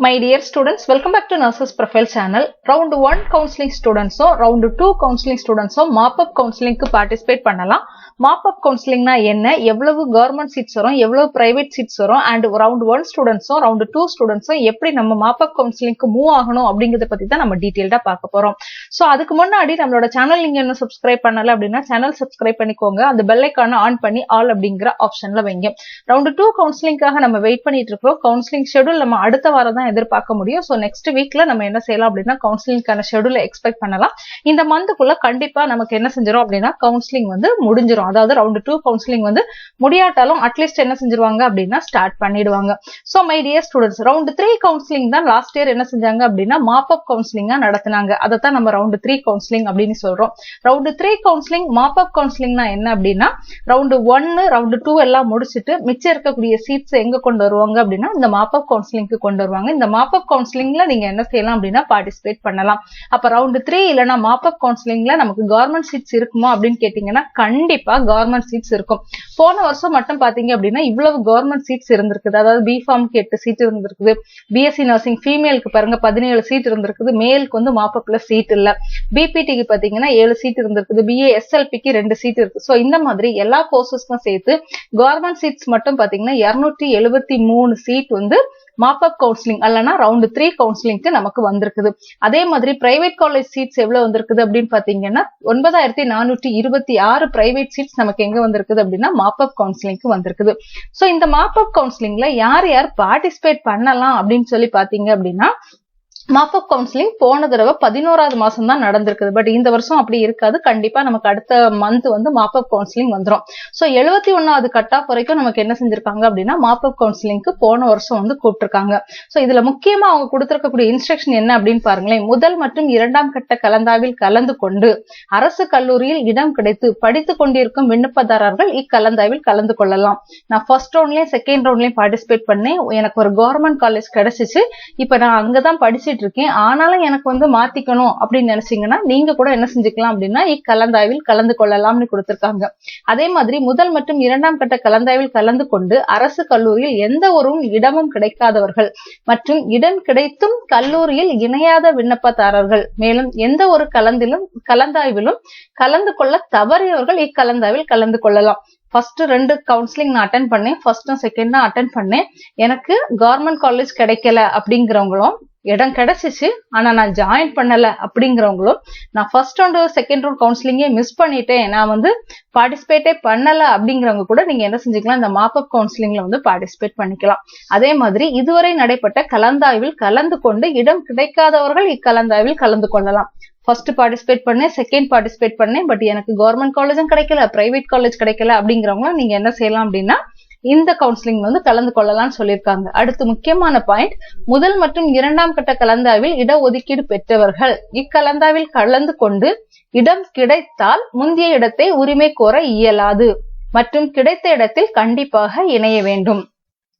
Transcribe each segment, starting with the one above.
My dear students, welcome back to Nurses Profile channel. Round 1 counseling students round 2 counseling students mop-up counseling க்கு participate பண்ணலாம். Mop-up counseling னா என்ன, எவ்வளவு government seats வரும், எவ்வளவு private seats வரும், and round 1 students round 2 students எப்படி நம்ம mop-up counseling க்கு மூவ் ஆகணும் அப்படிங்கறத பத்தி தான் நம்ம டீடைலா பார்க்க போறோம். சோ அதுக்கு முன்னாடி நம்மளோட சேனல் நீங்க இன்னும் subscribe பண்ணல அப்படினா சேனல் subscribe பண்ணிக்கோங்க. அந்த bell icon ஆன் பண்ணி all அப்படிங்கற ஆப்ஷன்ல வைங்க. round 2 counselingக்காக நம்ம வெயிட் பண்ணிட்டு இருக்கோம். counseling schedule நம்ம அடுத்த வாரம் தான் எதிர்பார்க்க முடியும். சோ நெக்ஸ்ட் வீக்ல நம்ம என்ன செய்யலாம் அப்படினா கவுன்சிலிங்கான ஷெட்யூலை எக்ஸ்பெக்ட் பண்ணலாம். இந்த மந்த்க்குள்ள கண்டிப்பா நமக்கு என்ன செஞ்சிரும் அப்படினா கவுன்சிலிங் வந்து முடிஞ்சிரும். அதாவது ரவுண்ட் 2 கவுன்சிலிங் வந்து முடியாட்டாலும் அட்லீஸ்ட் என்ன செஞ்சிருவாங்க அப்படினா ஸ்டார்ட் பண்ணிடுவாங்க. So my dear students, round 3 counselling தான் லாஸ்ட் இயர் என்ன செஞ்சாங்க அப்படினா மாப் அப் கவுன்சிலிங்கா நடத்துனாங்க. அதை தான் நம்ம ரவுண்ட் 3 கவுன்சிலிங் அப்படின்னு சொல்றோம். ரவுண்ட் 3 கவுன்சிலிங் மாப் அப் கவுன்சிலிங்னா என்ன அப்படின்னா ரவுண்ட் 1 ரவுண்ட் 2 எல்லாம் முடிச்சிட்டு மிச்சம் இருக்கக்கூடிய சீட்ஸ் எங்க கொண்டு வருவாங்க அப்படின்னா இந்த மாப் அப் கவுன்சிலிங்க்கு கொண்டு வருவாங்க. இந்த மாப் அப் கவுன்சிலிங்ல நீங்க என்ன செய்யலாம் அப்படின்னா பார்ட்டிசிபேட் பண்ணலாம். அப்ப ரவுண்ட் 3 இல்லனா மாப் அப் கவுன்சிலிங்ல நமக்கு கவர்மெண்ட் சீட்ஸ் இருக்குமா அப்படின்னு கேட்டீங்கன்னா கண்டிப்பா கவர்மெண்ட் சீட்ஸ் இருக்கும். போன வருஷம் மட்டும் பாத்தீங்க அப்படின்னா இவ்வளவு கவர்மெண்ட் சீட்ஸ் இருந்திருக்குது. அதாவது பிஃபார்முக்கு 8 சீட் இருந்திருக்குது, பிஎஸ்சி நர்சிங் ஃபீமேலுக்கு பாருங்க 17 சீட் இருந்திருக்குது, மேலுக்கு வந்து மாப் அப்ல சீட் இல்ல, பிபிடிக்கு பாத்தீங்கன்னா 7 சீட் இருந்திருக்குது, பிஏ எஸ்எல்பிக்கு 2 சீட் இருக்கு. சோ இந்த மாதிரி எல்லா கோர்சஸ்க்கும் சேர்த்து கவர்மெண்ட் சீட்ஸ் மட்டும் பாத்தீங்கன்னா 273 சீட் வந்து மாப் அப் கவுன்சிலிங் அல்லனா ரவுண்ட் 3 கவுன்சிலிங்க்கு நமக்கு வந்திருக்குது. அதே மாதிரி பிரைவேட் காலேஜ் சீட்ஸ் எவ்வளவு வந்திருக்குது அப்படின்னு பாத்தீங்கன்னா 9426 பிரைவேட் சீட்ஸ் நமக்கு எங்க வந்திருக்குது அப்படின்னா மாப் அப் கவுன்சிலிங்க்கு வந்திருக்குது. சோ இந்த மாப் அப் கவுன்சிலிங்ல யார் யார் பார்ட்டிசிபேட் பண்ணலாம் அப்படின்னு சொல்லி பாத்தீங்க அப்படின்னா மாப் அப் கவுன்சிலிங் போன தடவை 11வது மாசம் தான் நடந்திருக்குது. பட் இந்த வருஷம் அப்படி இருக்காது. கண்டிப்பா நமக்கு அடுத்த மந்த் வந்து மாப் அப் கவுன்சிலிங் வந்துரும். சோ 71வது கட் ஆஃப் வரைக்கும் நமக்கு என்ன செஞ்சிருக்காங்க அப்படின்னா மாப் அப் கவுன்சிலிங்க்கு போன வருஷம் வந்து கூப்பிட்டிருக்காங்க. சோ இதுல முக்கியமா அவங்க கொடுத்திருக்கக்கூடிய இன்ஸ்ட்ரக்ஷன் என்ன அப்படின்னு பாருங்களேன். முதல் மற்றும் 2ஆம் கட்ட கலந்தாய்வில் கலந்து கொண்டு அரசு கல்லூரியில் இடம் கிடைத்து படித்துக் கொண்டிருக்கும் விண்ணப்பதாரர்கள் இக்கலந்தாய்வில் கலந்து கொள்ளலாம். நான் ஃபர்ஸ்ட் ரவுண்ட்லயும் செகண்ட் ரவுண்ட்லயும் பார்ட்டிசிபேட் பண்ணேன். எனக்கு ஒரு கவர்மெண்ட் காலேஜ் கிடைச்சிச்சு. இப்ப நான் அங்கதான் படிச்சு இருக்கேன். ஆனாலும் எனக்கு வந்து மாத்திக்கணும் அப்படின்னு நினைச்சீங்கன்னா நீங்க கூட என்ன செஞ்சுக்கலாம் அப்படின்னா இக்கலந்தாய்வில் கலந்து கொள்ளலாம்னு கொடுத்திருக்காங்க. அதே மாதிரி முதல் மற்றும் 2ஆம் கட்ட கலந்தாய்வில் கலந்து கொண்டு அரசு கல்லூரியில் எந்த ஒரு இடமும் கிடைக்காதவர்கள் மற்றும் இடம் கிடைத்தும் கல்லூரியில் இணையாத விண்ணப்பதாரர்கள் மேலும் எந்த ஒரு கலந்தாய்விலும் கலந்து கொள்ள தவறியவர்கள் இக்கலந்தாய்வில் கலந்து கொள்ளலாம். ஃபர்ஸ்ட் 2 கவுன்சிலிங் நான் அட்டென்ட் பண்ணேன். ஃபர்ஸ்டும் செகண்டும் அட்டென்ட் பண்ணேன். எனக்கு கவர்மெண்ட் காலேஜ் கிடைக்கல அப்படிங்கிறவங்களும், இடம் கிடைச்சிச்சு ஆனா நான் ஜாயின் பண்ணல அப்படிங்கிறவங்களும், நான் ஃபர்ஸ்ட் ரவுண்ட் செகண்ட் ரவுண்ட் கவுன்சிலிங்கே மிஸ் பண்ணிட்டேன், நான் வந்து பார்ட்டிசிபேட்டே பண்ணல அப்படிங்கிறவங்க கூட நீங்க என்ன செஞ்சுக்கலாம், இந்த மாப் அப் கவுன்சிலிங்ல வந்து பார்ட்டிசிபேட் பண்ணிக்கலாம். அதே மாதிரி இதுவரை நடைபெற்ற கலந்தாய்வில் கலந்து கொண்டு இடம் கிடைக்காதவர்கள் இக்கலந்தாய்வில் கலந்து கொள்ளலாம். ஃபர்ஸ்ட் பார்ட்டிசிபேட் பண்ணேன், செகண்ட் பார்ட்டிசிபேட் பண்ணேன், பட் எனக்கு கவர்மெண்ட் காலேஜும் கிடைக்கல, பிரைவேட் காலேஜ் கிடைக்கல அப்படிங்கிறவங்க நீங்க என்ன செய்யலாம் அப்படின்னா இந்த கவுன்சிலிங் வந்து கலந்து கொள்ளலாம்னு சொல்லியிருக்காங்க. அடுத்து முக்கியமான பாயிண்ட், முதல் மற்றும் 2ஆம் கட்ட கலந்தாய்வில் இடஒதுக்கீடு பெற்றவர்கள் இக்கலந்தாய்வில் கலந்து கொண்டு இடம் கிடைத்தால் முந்தைய இடத்தை உரிமை கோர இயலாது மற்றும் கிடைத்த இடத்தில் கண்டிப்பாக இணைய வேண்டும்.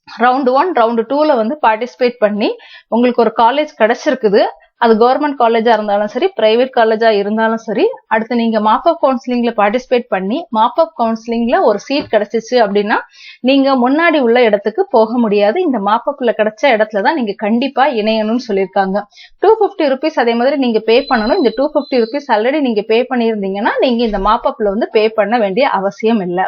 ரவுண்ட் 1 ரவுண்ட் 2ல வந்து பார்ட்டிசிபேட் பண்ணி உங்களுக்கு ஒரு காலேஜ் கிடைச்சிருக்குது. அது கவர்மெண்ட் காலேஜா இருந்தாலும் சரி, பிரைவேட் காலேஜா இருந்தாலும் சரி, அடுத்து நீங்க மாப் அப் கவுன்சிலிங்ல பார்ட்டிசிபேட் பண்ணி மாப் அப் கவுன்சிலிங்ல ஒரு சீட் கிடைச்சிச்சு அப்படின்னா நீங்க முன்னாடி உள்ள இடத்துக்கு போக முடியாது. இந்த மாப் அப்ல கிடைச்ச இடத்துலதான் நீங்க கண்டிப்பா இணையணும்னு சொல்லியிருக்காங்க. 250 rupees அதே மாதிரி நீங்க பே பண்ணணும். இந்த 250 rupees ஆல்ரெடி நீங்க பே பண்ணியிருந்தீங்கன்னா நீங்க இந்த மாப் அப்ல வந்து பே பண்ண வேண்டிய அவசியம் இல்ல.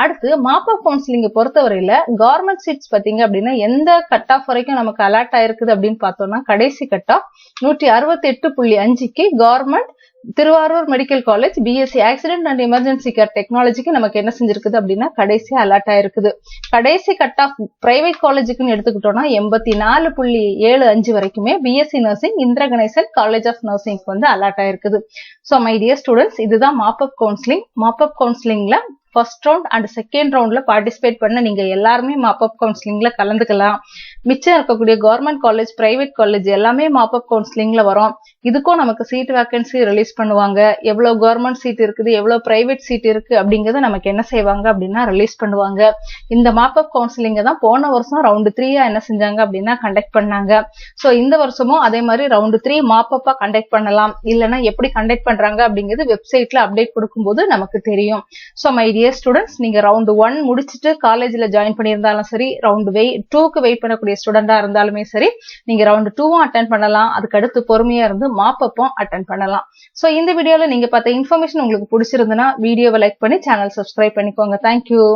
அடுத்து மாப் அப் கவுன்சிலிங்க பொறுத்தவரையில கவர்மெண்ட் சீட்ஸ் பாத்தீங்க அப்படின்னா எந்த கட் ஆஃப் வரைக்கும் நமக்கு அலாட் ஆயிருக்குது அப்படின்னு பார்த்தோம்னா கடைசி கட் ஆஃப் 168.5க்கு government Thiruvarur medical college BSc accident and emergency care டெக்னாலஜிக்கு நமக்கு என்ன செஞ்சிருக்குது அப்படின்னா கடைசி அலாட் ஆயிருக்குது. கடைசி கட் ஆஃப் பிரைவேட் காலேஜுக்குன்னு எடுத்துக்கிட்டோம்னா 84.75 வரைக்குமே BSc nursing Indira Ganesan college of nursing வந்து அலாட் ஆயிருக்குது. சோ மை டியர் ஸ்டூடெண்ட்ஸ், இதுதான் mop up counselling. Mop up கவுன்சிலிங்ல ஃபர்ஸ்ட் ரவுண்ட் அண்ட் செகண்ட் ரவுண்ட்ல பார்ட்டிசிபேட் பண்ண நீங்க எல்லாருமே மாப் அப் கவுன்சிலிங்ல கலந்துக்கலாம். மிச்சம் இருக்கக்கூடிய கவர்மெண்ட் காலேஜ், பிரைவேட் காலேஜ் எல்லாமே மாப் அப் கவுன்சிலிங்ல வரும். இதுக்கும் நமக்கு சீட் வேகன்சி ரிலீஸ் பண்ணுவாங்க. எவ்வளவு கவர்மெண்ட் சீட் இருக்குது, எவ்வளவு பிரைவேட் சீட் இருக்கு அப்படிங்கறத நமக்கு என்ன செய்வாங்க அப்படின்னா ரிலீஸ் பண்ணுவாங்க. இந்த மாப்அப் கவுன்சிலிங்க தான் போன வருஷம் ரவுண்ட் 3 என்ன செஞ்சாங்க அப்படின்னா கண்டக்ட் பண்ணாங்க. சோ இந்த வருஷமும் அதே மாதிரி ரவுண்ட் 3 மாப்அப்பா கண்டக்ட் பண்ணலாம். இல்லனா எப்படி கண்டக்ட் பண்றாங்க அப்படிங்கிறது வெப்சைட்ல அப்டேட் கொடுக்கும்போது நமக்கு தெரியும். சோ மை டியர் ஸ்டூடெண்ட்ஸ், நீங்க ரவுண்ட் 1 முடிச்சிட்டு காலேஜ்ல ஜாயின் பண்ணியிருந்தாலும் சரி, ரவுண்ட் 2க்கு வெயிட் பண்ணக்கூடிய ஸ்டூடெண்டா இருந்தாலுமே சரி, நீங்க ரவுண்ட் 2வும் அட்டென்ட் பண்ணலாம். அதுக்கு அடுத்து பொறுமையா இருந்து மாப்அப்பும் அட்டென்ட் பண்ணலாம். சோ இந்த வீடியோல நீங்க பார்த்த இன்ஃபர்மேஷன் உங்களுக்கு பிடிச்சிருந்தனா வீடியோவை லைக் பண்ணி சேனல் சப்ஸ்கிரைப் பண்ணிக்கோங்க. தேங்க்யூ.